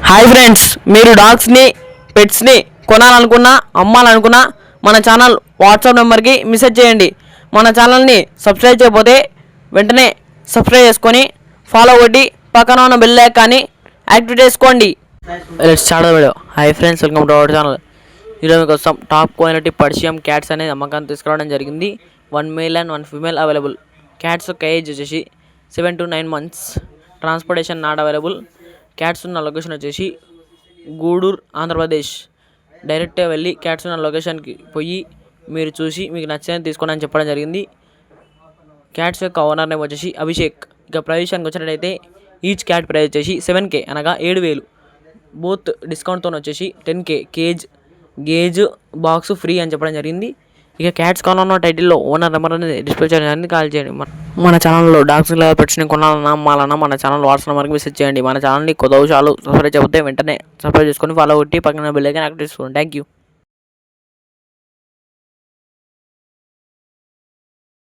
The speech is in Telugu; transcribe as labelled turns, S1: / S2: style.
S1: హాయ్ ఫ్రెండ్స్, మీరు డాగ్స్ని పెట్స్ని కొనాలనుకున్నా అమ్మాలనుకున్నా మన ఛానల్ వాట్సాప్ నెంబర్కి మెసేజ్ చేయండి. మన ఛానల్ని సబ్స్క్రైబ్ చేయకపోతే వెంటనే సబ్స్క్రైబ్ చేసుకొని ఫాలో కొట్టి పక్కన ఉన్న బెల్ ఐకాన్ని యాక్టివేట్ చేసుకోండి. Let's start the video. Hi friends, welcome to our channel. ఈరోజు కోసం టాప్ క్వాలిటీ పర్షియం క్యాట్స్ అనేది అమ్మకాన్ని తీసుకురావడం జరిగింది. 1 male and 1 female available. Cats యొక్క ఏజ్ వచ్చేసి 7 to 9 months. Transportation not available. Cats ఉన్న లొకేషన్ వచ్చేసి గూడూరు, ఆంధ్రప్రదేశ్. డైరెక్ట్గా వెళ్ళి క్యాట్స్ ఉన్న లొకేషన్కి పోయి మీరు చూసి మీకు నచ్చినది తీసుకోండి అని చెప్పడం జరిగింది. క్యాట్స్ యొక్క ఓనర్ నేమ్ వచ్చేసి అభిషేక్. ఇక ప్రైస్కి వచ్చినట్టయితే ఈచ్ క్యాట్ ప్రైస్ వచ్చేసి 7K అనగా 7,000. బోత్ డిస్కౌంట్తో వచ్చేసి 10K గేజ్ బాక్స్ ఫ్రీ అని చెప్పడం జరిగింది. ఇక క్యాట్స్ కొనాలన్న టైటిల్లో ఓనర్ నెంబర్ అనేది డిస్ప్లే చేయడానికి కాల్ చేయండి. మన ఛానల్లో డాగ్స్ లేదా పెట్స్ని కొనాలన్నా అమ్మాలన్నా మన ఛానల్ వాట్సాప్ నెంబర్కి మెసేజ్ చేయండి. మన ఛానల్ని కొత్త విషయాలు సబ్స్క్రైబ్ చేయకపోతే వెంటనే సబ్స్క్రైబ్ చేసుకొని ఫాలో కొట్టి పక్కన బెల్ ఐకాన్ యాక్టివేట్ చేసుకోండి. Thank you.